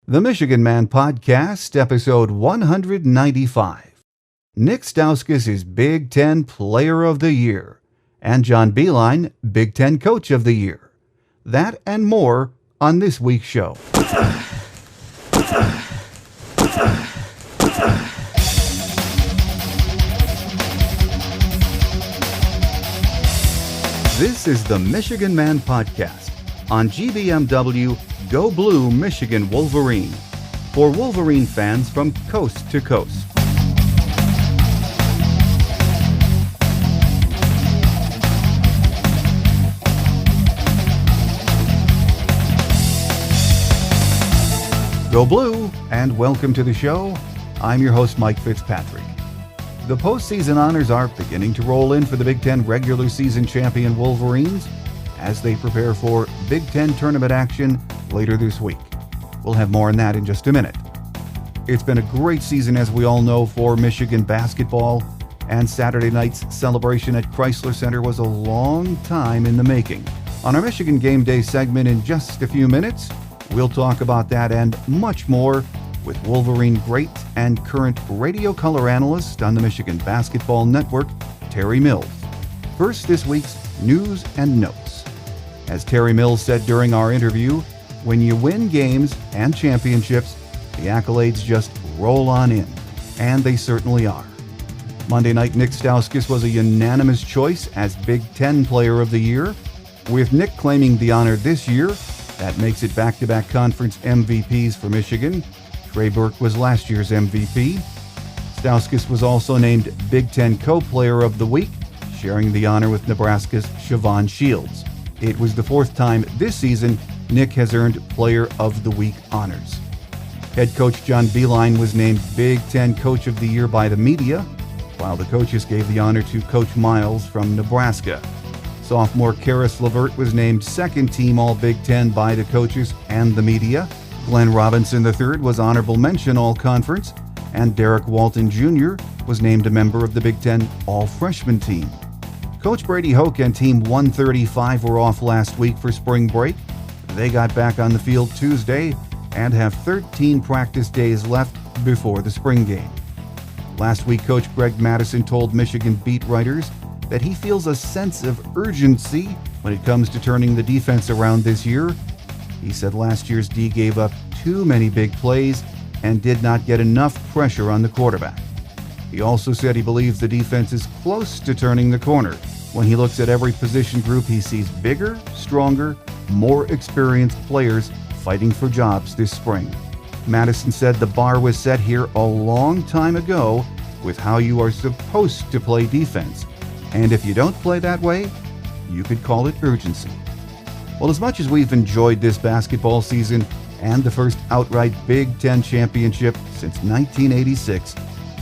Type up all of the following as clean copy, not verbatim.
The Michigan Man Podcast, episode 195. Nick Stauskas is Big Ten Player of the Year, and John Beilein, Big Ten Coach of the Year. That and more on this week's show. This is the Michigan Man Podcast on GBMW Go Blue Michigan Wolverine, for Wolverine fans from coast to coast. Go Blue, and welcome to the show. I'm your host, Mike Fitzpatrick. The postseason honors are beginning to roll in for the Big Ten regular season champion Wolverines as they prepare for Big Ten tournament action later this week. We'll have more on that in just a minute. It's been a great season, as we all know, for Michigan basketball, and Saturday night's celebration at Chrysler Center was a long time in the making. On our Michigan Gameday segment in just a few minutes, we'll talk about that and much more with Wolverine great and current radio color analyst on the Michigan Basketball Network, Terry Mills. First, this week's news and notes. As Terry Mills said during our interview, when you win games and championships, the accolades just roll on in, and they certainly are. Monday night, Nick Stauskas was a unanimous choice as Big Ten Player of the Year, with Nick claiming the honor this year. That makes it back-to-back conference MVPs for Michigan. Trey Burke was last year's MVP. Stauskas was also named Big Ten Co-Player of the Week, sharing the honor with Nebraska's Siobhan Shields. It was the fourth time this season Nick has earned Player of the Week honors. Head coach John Beilein was named Big Ten Coach of the Year by the media, while the coaches gave the honor to Coach Miles from Nebraska. Sophomore Karis LeVert was named second team All-Big Ten by the coaches and the media. Glenn Robinson III was honorable mention All-Conference, and Derek Walton Jr. was named a member of the Big Ten All-Freshman team. Coach Brady Hoke and Team 135 were off last week for spring break. They got back on the field Tuesday and have 13 practice days left before the spring game. Last week, Coach Greg Madison told Michigan beat writers that he feels a sense of urgency when it comes to turning the defense around this year. He said last year's D gave up too many big plays and did not get enough pressure on the quarterback. He also said he believes the defense is close to turning the corner. When he looks at every position group, he sees bigger, stronger, more experienced players fighting for jobs this spring. Madison said the bar was set here a long time ago with how you are supposed to play defense. And if you don't play that way, you could call it urgency. Well, as much as we've enjoyed this basketball season and the first outright Big Ten championship since 1986,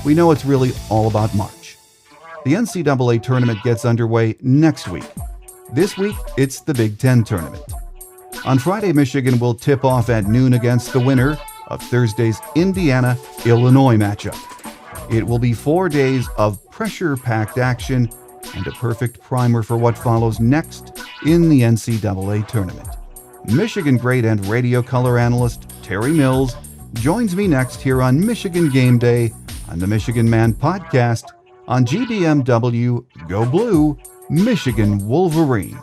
we know it's really all about March. The NCAA tournament gets underway next week. This week, it's the Big Ten tournament. On Friday, Michigan will tip off at noon against the winner of Thursday's Indiana-Illinois matchup. It will be 4 days of pressure-packed action and a perfect primer for what follows next in the NCAA tournament. Michigan great and radio color analyst Terry Mills joins me next here on Michigan Game Day on the Michigan Man Podcast on GBMW Go Blue Michigan Wolverine.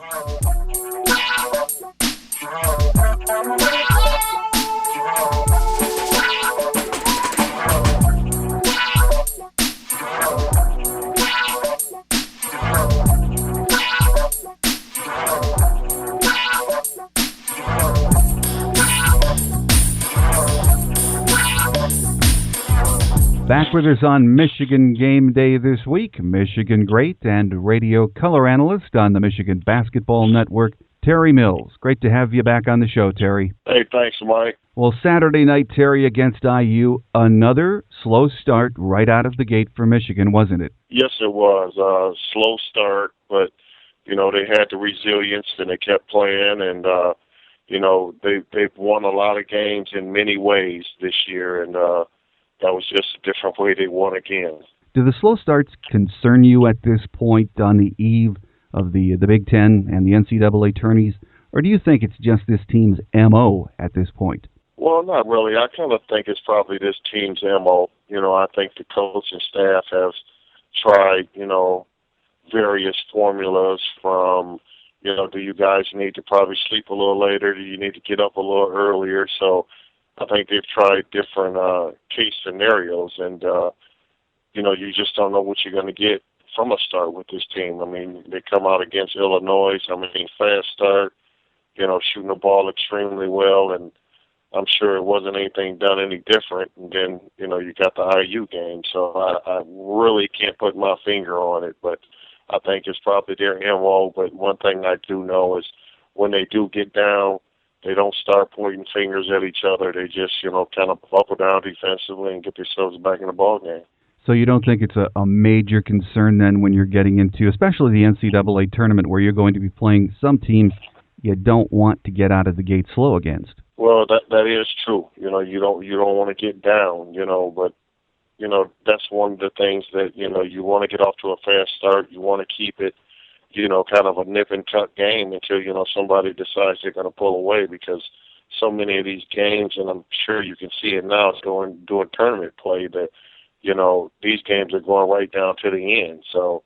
Back with us on Michigan Game Day this week, Michigan great and radio color analyst on the Michigan Basketball Network, Terry Mills. Great to have you back on the show, Terry. Hey, thanks, Mike. Well, Saturday night, Terry, against IU, another slow start right out of the gate for Michigan, wasn't it? Yes, it was. Slow start, but, they had the resilience and they kept playing, and, they've won a lot of games in many ways this year, and that was just a different way they won again. Do the slow starts concern you at this point on the eve of the Big Ten and the NCAA tourneys, or do you think it's just this team's MO at this point? Well, not really. I kind of think it's probably this team's MO. I think the coaching staff has tried, various formulas from, do you guys need to probably sleep a little later? Do you need to get up a little earlier? So I think they've tried different case scenarios, and, you just don't know what you're going to get from a start with this team. I mean, they come out against Illinois. Fast start, shooting the ball extremely well, and I'm sure it wasn't anything done any different. And then, you got the IU game. So I really can't put my finger on it, but I think it's probably their MO. But one thing I do know is when they do get down, they don't start pointing fingers at each other. They just, kind of buckle down defensively and get themselves back in the ball game. So you don't think it's a major concern then when you're getting into, especially the NCAA tournament, where you're going to be playing some teams you don't want to get out of the gate slow against? Well, that is true. You don't want to get down, but that's one of the things that, you want to get off to a fast start. You want to keep it, kind of a nip and tuck game until, somebody decides they're going to pull away, because so many of these games, and I'm sure you can see it now, doing tournament play, that, these games are going right down to the end. So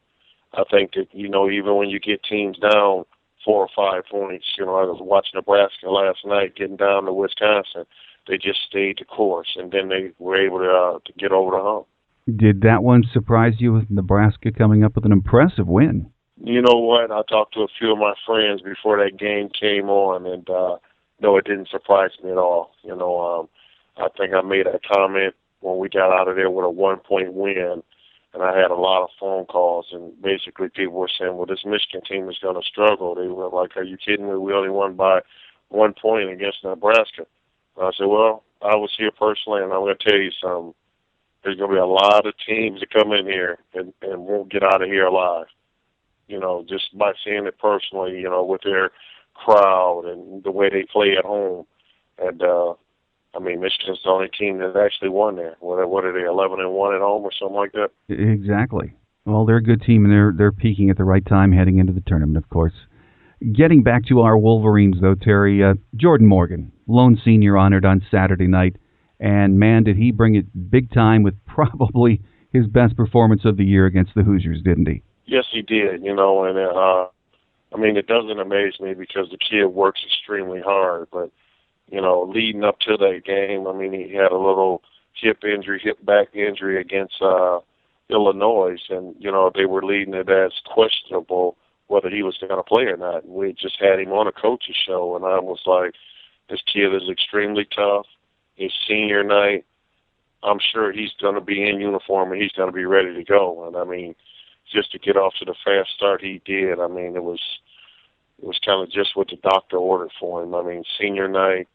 I think that, even when you get teams down 4 or 5 points, I was watching Nebraska last night getting down to Wisconsin. They just stayed the course, and then they were able to get over the hump. Did that one surprise you, with Nebraska coming up with an impressive win? You know what? I talked to a few of my friends before that game came on, and no, it didn't surprise me at all. I think I made a comment when we got out of there with a 1-point win, and I had a lot of phone calls, and basically people were saying, well, this Michigan team is going to struggle. They were like, are you kidding me? We only won by 1 point against Nebraska. And I said, well, I was here personally, and I'm going to tell you something. There's going to be a lot of teams that come in here and won't get out of here alive. Just by seeing it personally, with their crowd and the way they play at home. And, Michigan's the only team that actually won there. What are they, 11-1 at home or something like that? Exactly. Well, they're a good team, and they're peaking at the right time heading into the tournament, of course. Getting back to our Wolverines, though, Terry, Jordan Morgan, lone senior, honored on Saturday night. And, man, did he bring it big time with probably his best performance of the year against the Hoosiers, didn't he? Yes, he did, and it doesn't amaze me because the kid works extremely hard, but, leading up to that game, he had a little hip back injury against Illinois, and, they were leading it as questionable whether he was going to play or not. And we just had him on a coach's show, and I was like, this kid is extremely tough. His senior night, I'm sure he's going to be in uniform and he's going to be ready to go. And, just to get off to the fast start he did, it was kind of just what the doctor ordered for him. Senior night,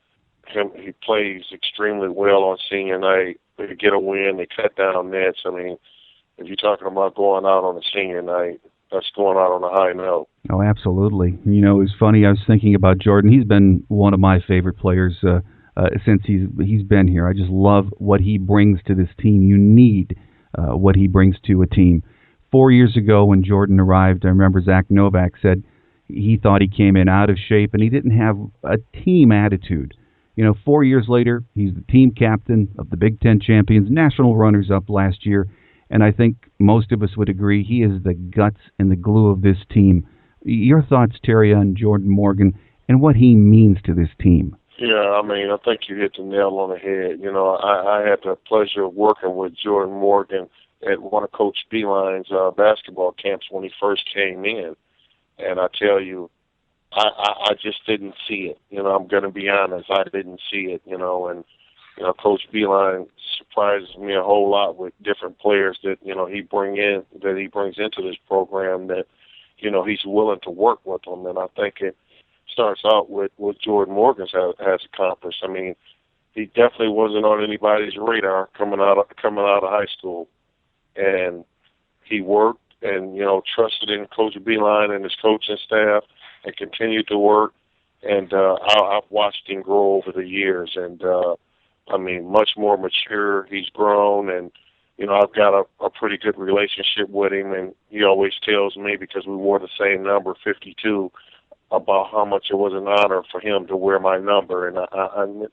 he plays extremely well on senior night. They get a win, they cut down nets. If you're talking about going out on a senior night, that's going out on a high note. Oh, absolutely. It was funny. I was thinking about Jordan. He's been one of my favorite players since he's been here. I just love what he brings to this team. You need what he brings to a team. 4 years ago when Jordan arrived, I remember Zach Novak said he thought he came in out of shape and he didn't have a team attitude. 4 years later, he's the team captain of the Big 10 Champions, national runners-up last year, and I think most of us would agree he is the guts and the glue of this team. Your thoughts, Terry, on Jordan Morgan and what he means to this team? Yeah, I think you hit the nail on the head. I had the pleasure of working with Jordan Morgan at one of Coach Beilein's basketball camps when he first came in. And I tell you, I just didn't see it. I'm going to be honest, I didn't see it, and, Coach Beilein surprises me a whole lot with different players that, he brings into this program that, he's willing to work with them. And I think it starts out with what Jordan Morgan has accomplished. He definitely wasn't on anybody's radar coming out of high school. And he worked and, trusted in Coach Beilein and his coaching staff and continued to work. And I've watched him grow over the years. And, much more mature. He's grown. And, I've got a pretty good relationship with him. And he always tells me, because we wore the same number, 52, about how much it was an honor for him to wear my number, and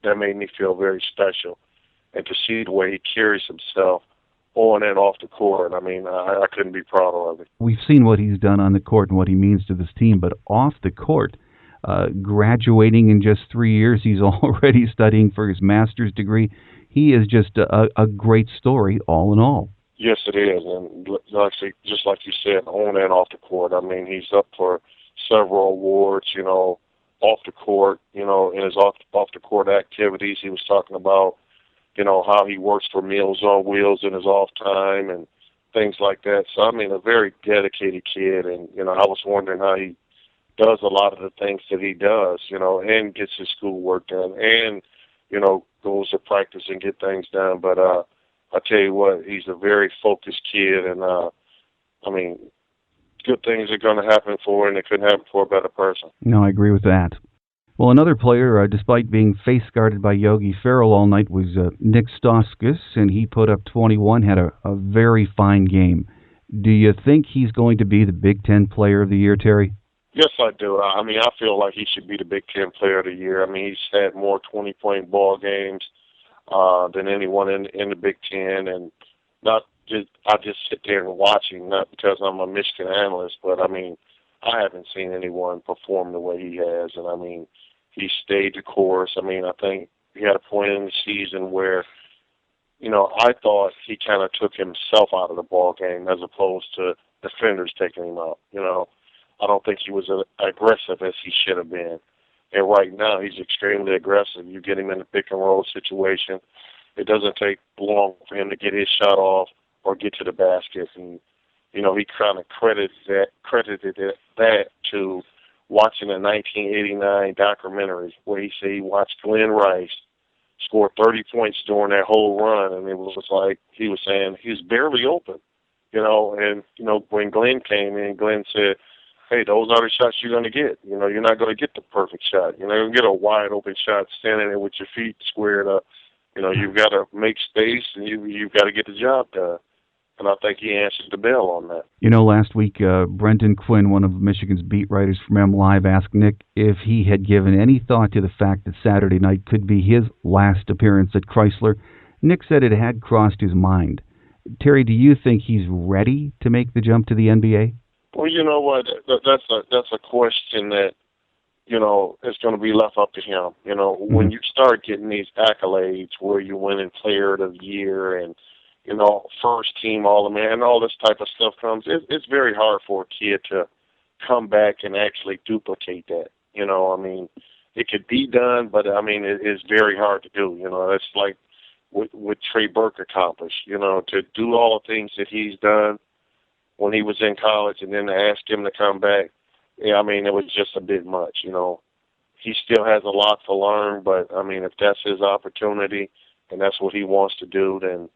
that made me feel very special. And to see the way he carries himself on and off the court, I mean, I couldn't be prouder of it. We've seen what he's done on the court and what he means to this team, but off the court, graduating in just 3 years, he's already studying for his master's degree. He is just a great story, all in all. Yes, it is, and actually, just like you said, on and off the court. I mean, he's up for several awards, off the court, in his off the court activities. He was talking about, how he works for Meals on Wheels in his off time and things like that. So, I mean, a very dedicated kid, and, I was wondering how he does a lot of the things that he does, and gets his schoolwork done and, goes to practice and get things done. But I tell you what, he's a very focused kid, and, I mean, good things are going to happen for him, and it couldn't happen for a better person. No, I agree with that. Well, another player, despite being face-guarded by Yogi Ferrell all night, was Nick Stauskas, and he put up 21, had a very fine game. Do you think he's going to be the Big Ten Player of the Year, Terry? Yes, I do. I mean, I feel like he should be the Big Ten Player of the Year. I mean, he's had more 20-point ball games than anyone in the Big Ten, and I just sit there and watch him, not because I'm a Michigan analyst, but I mean, I haven't seen anyone perform the way he has, and I mean, he stayed the course. I mean, I think he had a point in the season where, I thought he kind of took himself out of the ball game as opposed to defenders taking him out. I don't think he was as aggressive as he should have been. And right now, he's extremely aggressive. You get him in a pick and roll situation, it doesn't take long for him to get his shot off or get to the basket. And, he kind of credited that to watching a 1989 documentary where he said he watched Glenn Rice score 30 points during that whole run, and it was like he was saying he was barely open, and, when Glenn came in, Glenn said, hey, those are the shots you're going to get. You're not going to get the perfect shot. You're not going to get a wide open shot standing there with your feet squared up. You've got to make space, and you've got to get the job done. And I think he answered the bell on that. Last week, Brendan Quinn, one of Michigan's beat writers from MLive, asked Nick if he had given any thought to the fact that Saturday night could be his last appearance at Chrysler. Nick said it had crossed his mind. Terry, do you think he's ready to make the jump to the NBA? Well, you know what? That's a question that, is going to be left up to him. When you start getting these accolades where you're winning Player of the Year and, first team All-American, and all this type of stuff comes, it's very hard for a kid to come back and actually duplicate that. I mean, it could be done, but, I mean, it's very hard to do. It's like what Trey Burke accomplished, to do all the things that he's done when he was in college and then to ask him to come back, I mean, it was just a bit much, He still has a lot to learn, but, I mean, if that's his opportunity and that's what he wants to do, then,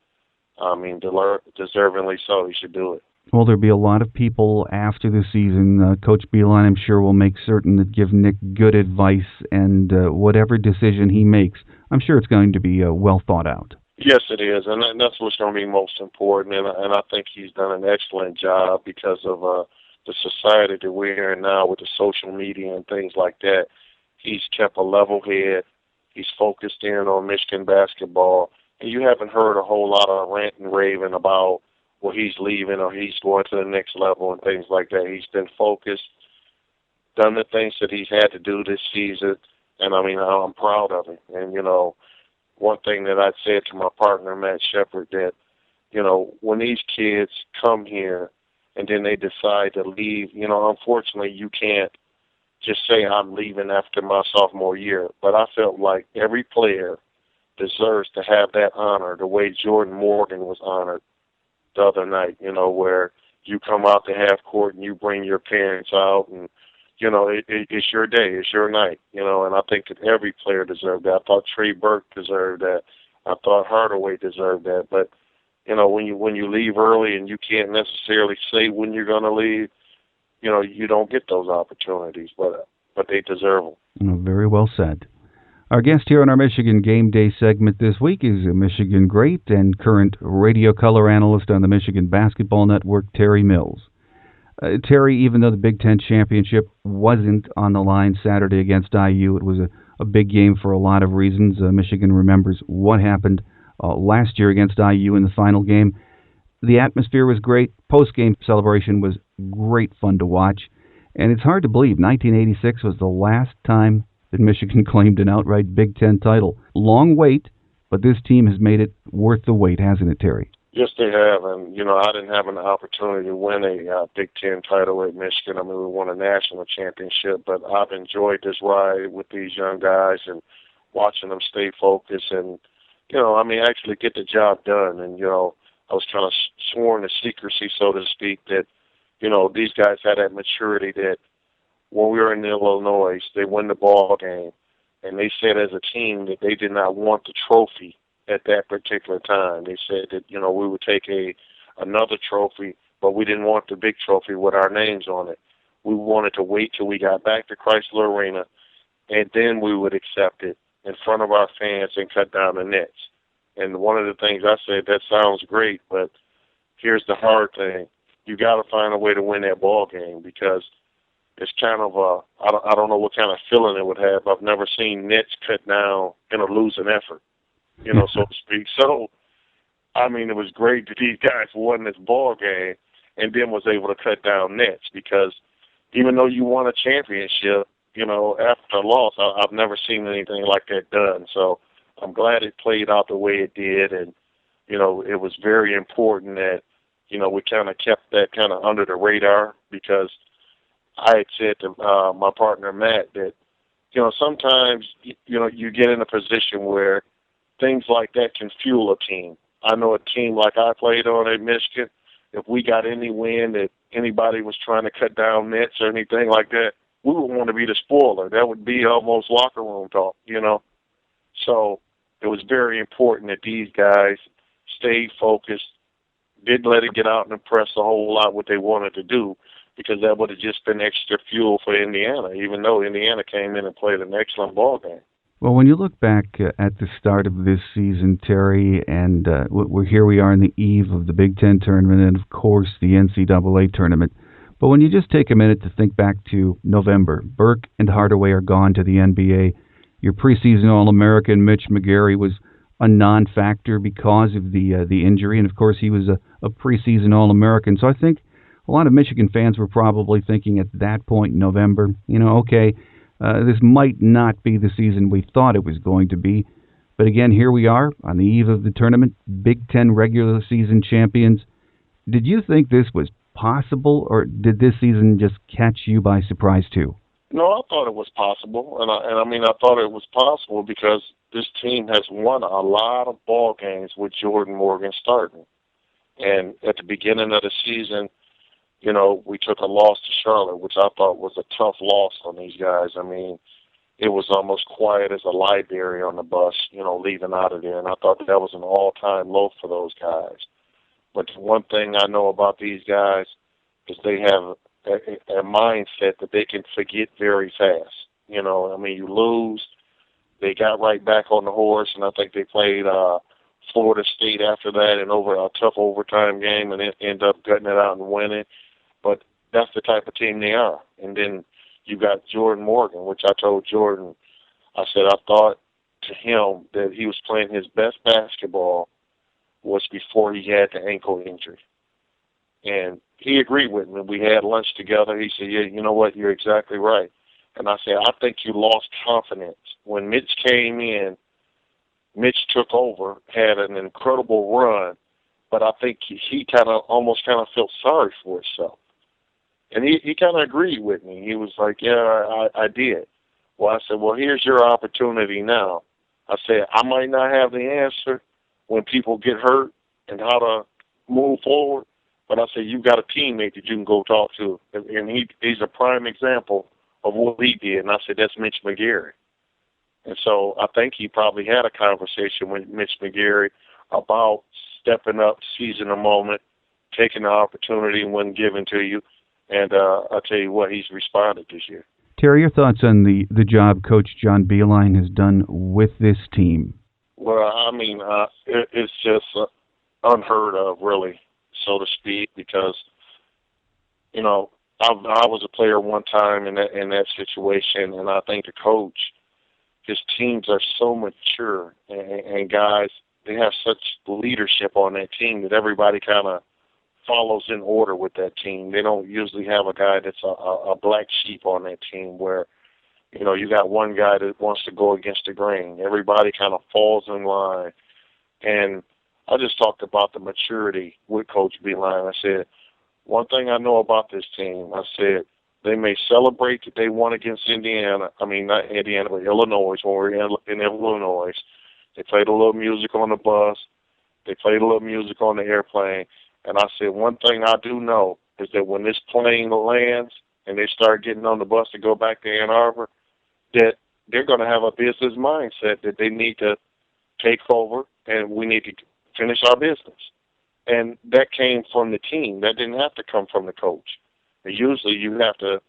I mean, deservingly so, he should do it. Well, there'll be a lot of people after the season. Coach Beilein, I'm sure, will make certain that give Nick good advice, and whatever decision he makes, I'm sure it's going to be well thought out. Yes, it is, and that's what's going to be most important, and I think he's done an excellent job because of the society that we're in now with the social media and things like that. He's kept a level head. He's focused in on Michigan basketball, and you haven't heard a whole lot of rant and raving about, well, he's leaving or he's going to the next level and things like that. He's been focused, done the things that he's had to do this season, and, I mean, I'm proud of him. And, one thing that I said to my partner, Matt Shepard, that, when these kids come here and then they decide to leave, unfortunately you can't just say I'm leaving after my sophomore year. But I felt like every player deserves to have that honor the way Jordan Morgan was honored the other night, where you come out to half court and you bring your parents out and, it's your day, it's your night, and I think that every player deserved that. I thought Trey Burke deserved that. I thought Hardaway deserved that. But, when you leave early and you can't necessarily say when you're going to leave, you don't get those opportunities, but they deserve them. Very well said. Our guest here on our Michigan Game Day segment this week is a Michigan great and current radio color analyst on the Michigan Basketball Network, Terry Mills. Terry, even though the Big Ten championship wasn't on the line Saturday against IU, it was a big game for a lot of reasons. Michigan remembers what happened last year against IU in the final game. The atmosphere was great. Post-game celebration was great fun to watch. And it's hard to believe 1986 was the last time that Michigan claimed an outright Big Ten title. Long wait, but this team has made it worth the wait, hasn't it, Terry? Yes, they have. And, I didn't have an opportunity to win a Big Ten title at Michigan. I mean, we won a national championship, but I've enjoyed this ride with these young guys and watching them stay focused and, actually get the job done. And, I was kind of sworn to secrecy, so to speak, that, these guys had that maturity that when we were in Illinois, they win the ball game, and they said as a team that they did not want the trophy at that particular time. They said that, we would take another trophy, but we didn't want the big trophy with our names on it. We wanted to wait till we got back to Chrysler Arena, and then we would accept it in front of our fans and cut down the nets. And one of the things I said, that sounds great, but here's the hard thing. You got to find a way to win that ball game because it's kind of I don't know what kind of feeling it would have. I've never seen nets cut down in a losing effort, so to speak. So, it was great that these guys won this ball game and then was able to cut down nets because even though you won a championship, after a loss, I've never seen anything like that done. So I'm glad it played out the way it did. And, it was very important that, we kind of kept that kind of under the radar because I had said to my partner, Matt, that, sometimes, you get in a position where things like that can fuel a team. I know a team like I played on at Michigan, if we got any win that anybody was trying to cut down nets or anything like that, we would want to be the spoiler. That would be almost locker room talk, So it was very important that these guys stayed focused, didn't let it get out and impress a whole lot what they wanted to do, because that would have just been extra fuel for Indiana, even though Indiana came in and played an excellent ball game. Well, when you look back at the start of this season, Terry, and here we are on the eve of the Big Ten tournament and, of course, the NCAA tournament. But when you just take a minute to think back to November, Burke and Hardaway are gone to the NBA. Your preseason All-American Mitch McGary was a non-factor because of the injury, and of course he was a preseason All-American. So I think a lot of Michigan fans were probably thinking at that point in November, this might not be the season we thought it was going to be. But again, here we are on the eve of the tournament, Big Ten regular season champions. Did you think this was possible, or did this season just catch you by surprise too? No, I thought it was possible, and I thought it was possible because this team has won a lot of ball games with Jordan Morgan starting. And at the beginning of the season, we took a loss to Charlotte, which I thought was a tough loss on these guys. It was almost quiet as a library on the bus, leaving out of there, and I thought that was an all-time low for those guys. But the one thing I know about these guys is they have a mindset that they can forget very fast. You lose, they got right back on the horse, and I think they played Florida State after that and over a tough overtime game and end up gutting it out and winning. But that's the type of team they are. And then you got Jordan Morgan, which I told Jordan, I said I thought to him that he was playing his best basketball was before he had the ankle injury. And he agreed with me. We had lunch together. He said, yeah, you know what, you're exactly right. And I said, I think you lost confidence. When Mitch came in, Mitch took over, had an incredible run, but I think he almost felt sorry for himself. And he kind of agreed with me. He was like, yeah, I did. Well, I said, well, here's your opportunity now. I said, I might not have the answer when people get hurt and how to move forward, but I said, you've got a teammate that you can go talk to. And he's a prime example of what he did. And I said, that's Mitch McGary. And so I think he probably had a conversation with Mitch McGary about stepping up, seizing a moment, taking the opportunity when given to you. And I'll tell you what, he's responded this year. Terry, your thoughts on the job Coach John Beilein has done with this team? Well, it's just unheard of, really, so to speak, because, I was a player one time in that situation, and I think the coach, his teams are so mature, and guys, they have such leadership on that team that everybody kind of follows in order with that team. They don't usually have a guy that's a black sheep on that team where, you got one guy that wants to go against the grain. Everybody kind of falls in line. And I just talked about the maturity with Coach Beilein. I said, one thing I know about this team, I said, they may celebrate that they won against Indiana. I mean, not Indiana, but Illinois. When we were in Illinois, they played a little music on the bus. They played a little music on the airplane. And I said, one thing I do know is that when this plane lands and they start getting on the bus to go back to Ann Arbor, that they're going to have a business mindset that they need to take over and we need to finish our business. And that came from the team. That didn't have to come from the coach. And usually you have to,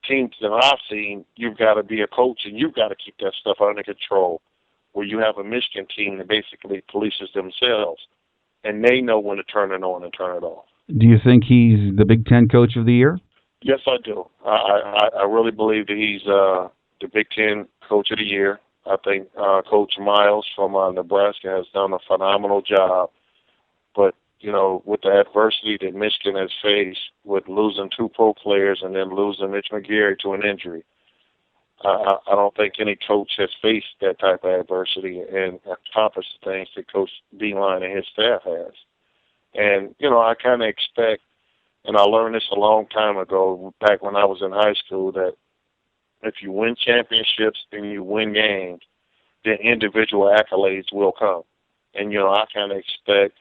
teams that I've seen, you've got to be a coach and you've got to keep that stuff under control, where you have a Michigan team that basically polices themselves, and they know when to turn it on and turn it off. Do you think he's the Big Ten Coach of the Year? Yes, I do. I really believe that he's the Big Ten Coach of the Year. I think Coach Miles from Nebraska has done a phenomenal job. But, with the adversity that Michigan has faced with losing 2 pro players and then losing Mitch McGary to an injury, I don't think any coach has faced that type of adversity and accomplished the things that Coach Beilein and his staff has. And, I kind of expect, and I learned this a long time ago, back when I was in high school, that if you win championships and you win games, then individual accolades will come. And, I kind of expect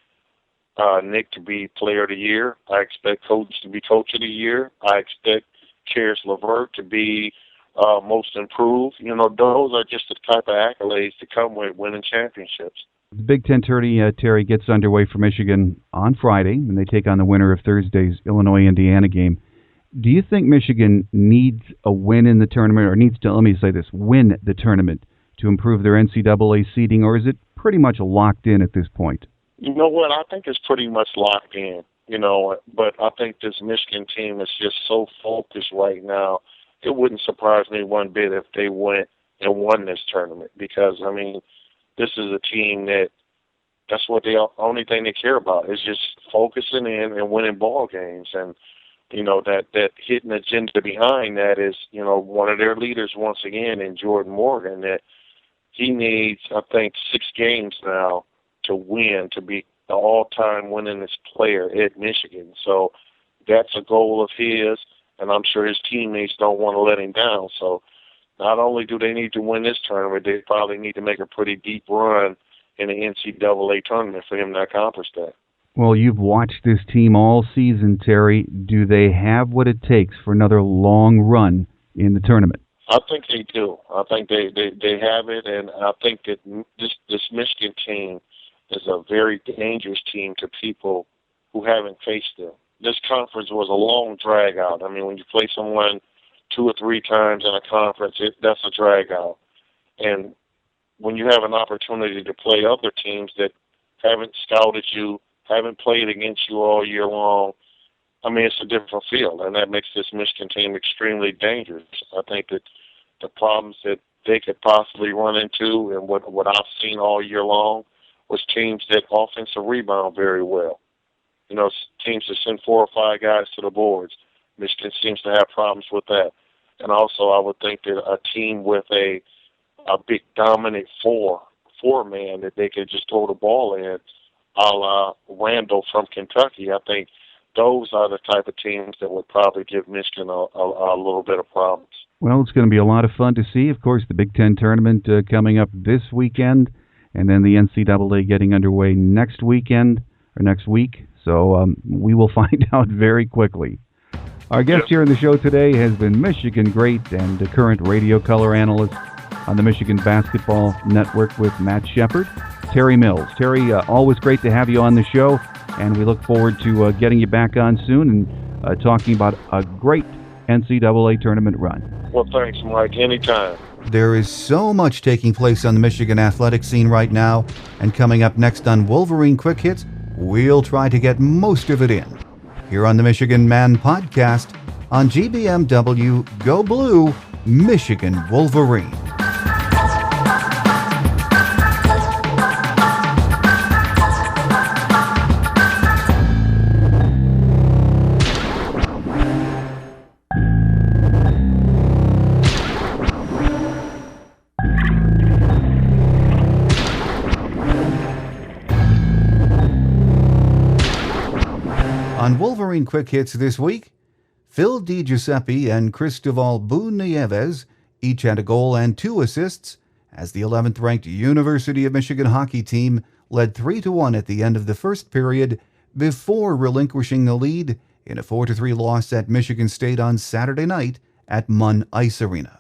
Nick to be Player of the Year. I expect Coach to be Coach of the Year. I expect Karis LeVert to be Most Improved. Those are just the type of accolades that come with winning championships. The Big Ten tourney, Terry, gets underway for Michigan on Friday, and they take on the winner of Thursday's Illinois-Indiana game. Do you think Michigan needs a win in the tournament, or needs to, let me say this, win the tournament to improve their NCAA seeding, or is it pretty much locked in at this point? You know what? I think it's pretty much locked in, but I think this Michigan team is just so focused right now. It wouldn't surprise me one bit if they went and won this tournament because, this is a team that's what the only thing they care about is just focusing in and winning ball games. And, that hidden agenda behind that is, one of their leaders once again in Jordan Morgan, that he needs, I think, 6 games now to win, to be the all-time winningest player at Michigan. So that's a goal of his, and I'm sure his teammates don't want to let him down. So not only do they need to win this tournament, they probably need to make a pretty deep run in the NCAA tournament for him to accomplish that. Well, you've watched this team all season, Terry. Do they have what it takes for another long run in the tournament? I think they do. I think they have it, and I think that this Michigan team is a very dangerous team to people who haven't faced them. This conference was a long drag out. When you play someone 2 or 3 times in a conference, that's a drag out. And when you have an opportunity to play other teams that haven't scouted you, haven't played against you all year long, it's a different field, and that makes this Michigan team extremely dangerous. I think that the problems that they could possibly run into and what I've seen all year long was teams that offensive rebound very well. Teams that send 4 or 5 guys to the boards. Michigan seems to have problems with that. And also I would think that a team with a big dominant four-man that they could just throw the ball in, a la Randall from Kentucky, I think those are the type of teams that would probably give Michigan a little bit of problems. Well, it's going to be a lot of fun to see. Of course, the Big Ten tournament coming up this weekend, and then the NCAA getting underway next week. So we will find out very quickly. Our guest here in the show today has been Michigan great and current radio color analyst on the Michigan Basketball Network with Matt Shepard, Terry Mills. Terry, always great to have you on the show, and we look forward to getting you back on soon and talking about a great NCAA tournament run. Well, thanks, Mike. Anytime. There is so much taking place on the Michigan athletic scene right now, and coming up next on Wolverine Quick Hits, we'll try to get most of it in. Here on the Michigan Man Podcast, on GBMW Go Blue, Michigan Wolverine. On Wolverine Quick Hits this week, Phil DiGiuseppe and Cristobal Bu-Nieves each had a goal and 2 assists as the 11th-ranked University of Michigan hockey team led 3-1 at the end of the first period before relinquishing the lead in a 4-3 loss at Michigan State on Saturday night at Munn Ice Arena.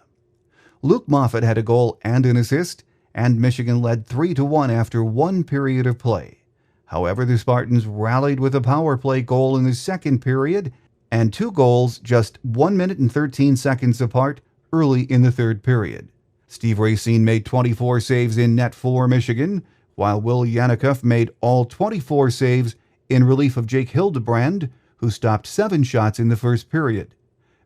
Luke Moffett had a goal and an assist, and Michigan led 3-1 after 1 period of play. However, the Spartans rallied with a power play goal in the second period and 2 goals just 1 minute and 13 seconds apart early in the third period. Steve Racine made 24 saves in net for Michigan, while Will Yanikoff made all 24 saves in relief of Jake Hildebrand, who stopped 7 shots in the first period.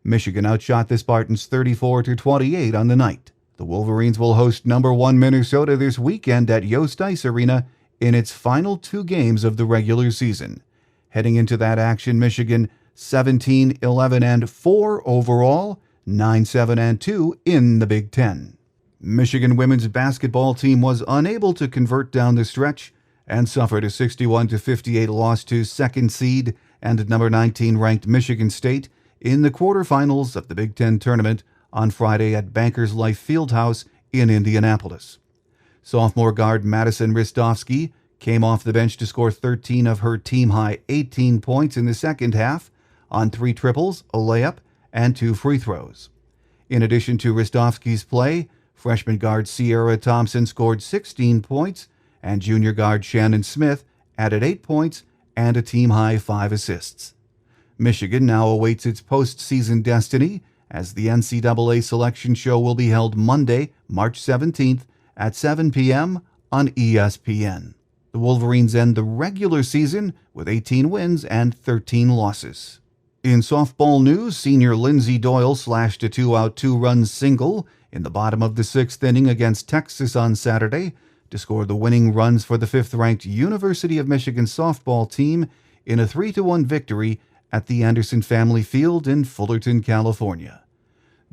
Michigan outshot the Spartans 34-28 on the night. The Wolverines will host number 1 Minnesota this weekend at Yost Ice Arena in its final 2 games of the regular season. Heading into that action, Michigan 17-11-4 overall, 9-7-2 in the Big Ten. Michigan women's basketball team was unable to convert down the stretch and suffered a 61-58 loss to second seed and number 19 ranked Michigan State in the quarterfinals of the Big Ten tournament on Friday at Bankers Life Fieldhouse in Indianapolis. Sophomore guard Madison Ristovsky came off the bench to score 13 of her team-high 18 points in the second half on 3 triples, a layup, and 2 free throws. In addition to Ristovsky's play, freshman guard Sierra Thompson scored 16 points, and junior guard Shannon Smith added 8 points and a team-high 5 assists. Michigan now awaits its postseason destiny as the NCAA selection show will be held Monday, March 17th, at 7 p.m. on ESPN. The Wolverines end the regular season with 18 wins and 13 losses. In softball news, senior Lindsey Doyle slashed a 2-out 2-run single in the bottom of the 6th inning against Texas on Saturday to score the winning runs for the 5th-ranked University of Michigan softball team in a 3-1 victory at the Anderson Family Field in Fullerton, California.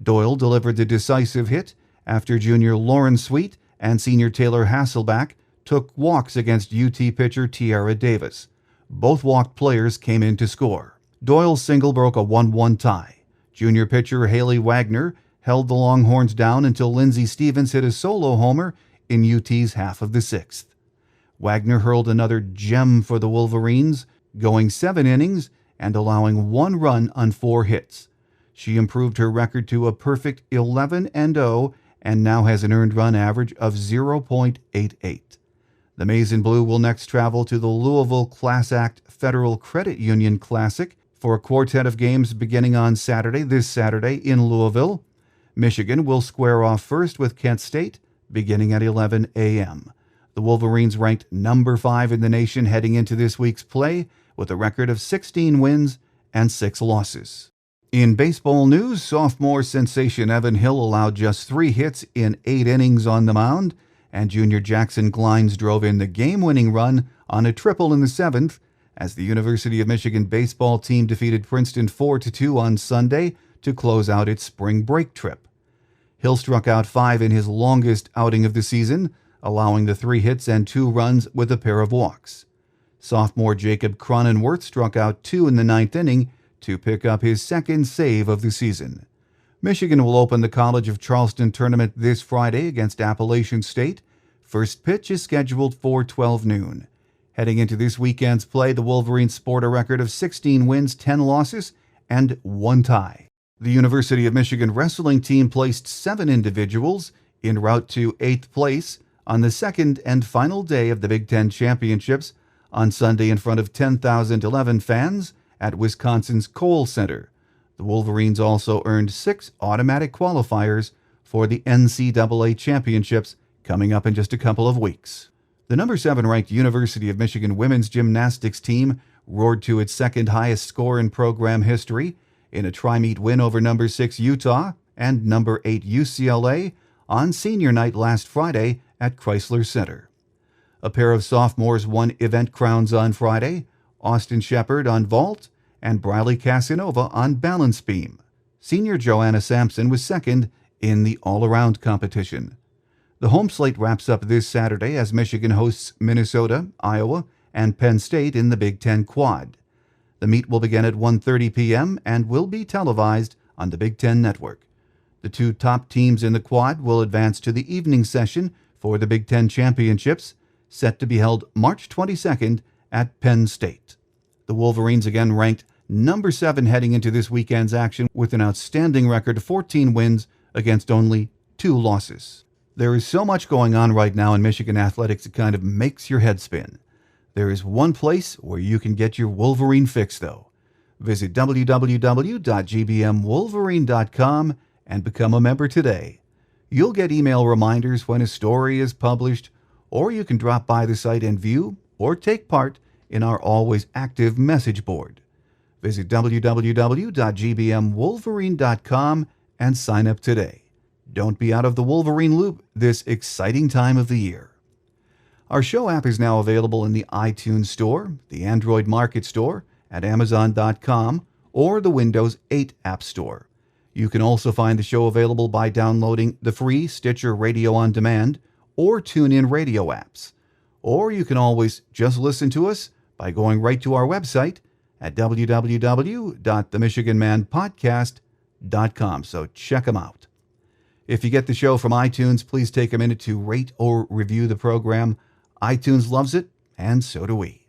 Doyle delivered the decisive hit after junior Lauren Sweet and senior Taylor Hasselback took walks against UT pitcher Tiara Davis. Both walked players came in to score. Doyle's single broke a 1-1 tie. Junior pitcher Haley Wagner held the Longhorns down until Lindsey Stevens hit a solo homer in UT's half of the 6th. Wagner hurled another gem for the Wolverines, going 7 innings and allowing 1 run on 4 hits. She improved her record to a perfect 11-0 and now has an earned run average of 0.88. The Maize and Blue will next travel to the Louisville Class Act Federal Credit Union Classic for a quartet of games beginning on this Saturday in Louisville. Michigan will square off first with Kent State beginning at 11 a.m. The Wolverines ranked number 5 in the nation heading into this week's play with a record of 16 wins and 6 losses. In baseball news, sophomore sensation Evan Hill allowed just 3 hits in 8 innings on the mound, and junior Jackson Glines drove in the game-winning run on a triple in the 7th as the University of Michigan baseball team defeated Princeton 4-2 on Sunday to close out its spring break trip. Hill struck out 5 in his longest outing of the season, allowing the 3 hits and 2 runs with a pair of walks. Sophomore Jacob Cronenworth struck out 2 in the 9th inning to pick up his 2nd save of the season. Michigan will open the College of Charleston tournament this Friday against Appalachian State. First pitch is scheduled for 12 noon. Heading into this weekend's play, the Wolverines sport a record of 16 wins, 10 losses, and 1 tie. The University of Michigan wrestling team placed 7 individuals en route to 8th place on the 2nd and final day of the Big Ten Championships on Sunday in front of 10,011 fans at Wisconsin's Kohl Center. The Wolverines also earned 6 automatic qualifiers for the NCAA Championships coming up in just a couple of weeks. The number 7 ranked University of Michigan women's gymnastics team roared to its 2nd highest score in program history in a tri-meet win over number 6 Utah and number 8 UCLA on senior night last Friday at Chrysler Center. A pair of sophomores won event crowns on Friday, Austin Shepard on vault and Briley Casanova on balance beam. Senior Joanna Sampson was second in the all-around competition. The home slate wraps up this Saturday as Michigan hosts Minnesota, Iowa, and Penn State in the Big Ten Quad. The meet will begin at 1:30 p.m. and will be televised on the Big Ten Network. The two top teams in the Quad will advance to the evening session for the Big Ten Championships, set to be held March 22nd at Penn State. The Wolverines again ranked number 7 heading into this weekend's action with an outstanding record of 14 wins against only 2 losses. There is so much going on right now in Michigan athletics it kind of makes your head spin. There is one place where you can get your Wolverine fix, though. Visit www.gbmwolverine.com and become a member today. You'll get email reminders when a story is published, or you can drop by the site and view or take part in our always active message board. Visit www.gbmwolverine.com and sign up today. Don't be out of the Wolverine loop this exciting time of the year. Our show app is now available in the iTunes Store, the Android Market Store, at Amazon.com, or the Windows 8 App Store. You can also find the show available by downloading the free Stitcher Radio On Demand or TuneIn Radio apps. Or you can always just listen to us by going right to our website at www.themichiganmanpodcast.com. So check them out. If you get the show from iTunes, please take a minute to rate or review the program. iTunes loves it, and so do we.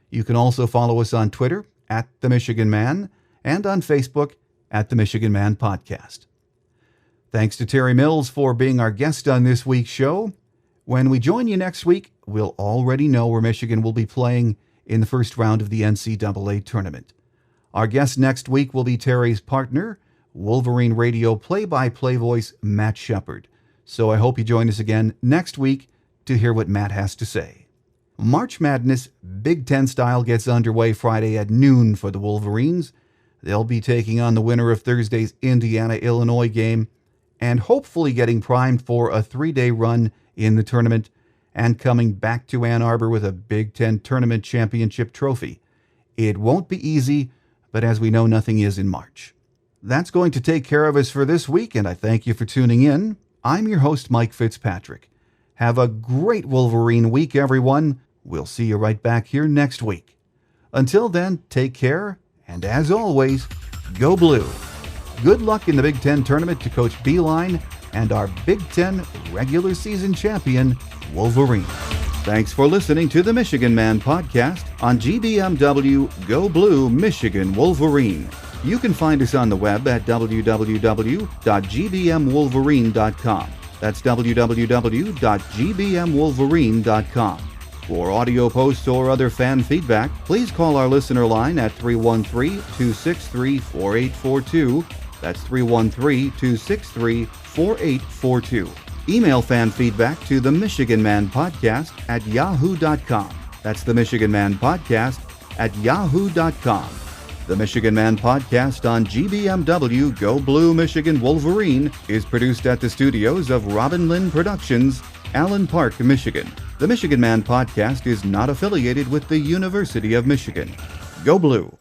You can also follow us on Twitter at The Michigan Man and on Facebook at The Michigan Man Podcast. Thanks to Terry Mills for being our guest on this week's show. When we join you next week, we'll already know where Michigan will be playing in the first round of the NCAA tournament. Our guest next week will be Terry's partner, Wolverine Radio play-by-play voice Matt Shepard. So I hope you join us again next week to hear what Matt has to say. March Madness Big Ten style gets underway Friday at noon for the Wolverines. They'll be taking on the winner of Thursday's Indiana-Illinois game and hopefully getting primed for a 3-day run in the tournament and coming back to Ann Arbor with a Big Ten tournament championship trophy. It won't be easy, but as we know, nothing is in March. That's going to take care of us for this week, and I thank you for tuning in. I'm your host, Mike Fitzpatrick. Have a great Wolverine week, everyone. We'll see you right back here next week. Until then, take care, and as always, go blue. Good luck in the Big Ten tournament to Coach Beeline and our Big Ten regular season champion, Wolverine. Thanks for listening to the Michigan Man Podcast on GBMW Go Blue Michigan Wolverine. You can find us on the web at www.gbmwolverine.com. That's www.gbmwolverine.com. For audio posts or other fan feedback, please call our listener line at 313-263-4842. That's 313-263-4842. Email fan feedback to the Michigan Man Podcast at yahoo.com. That's the Michigan Man Podcast at yahoo.com. The Michigan Man Podcast on GBMW Go Blue Michigan Wolverine is produced at the studios of Robin Lynn Productions, Allen Park, Michigan. The Michigan Man Podcast is not affiliated with the University of Michigan. Go Blue!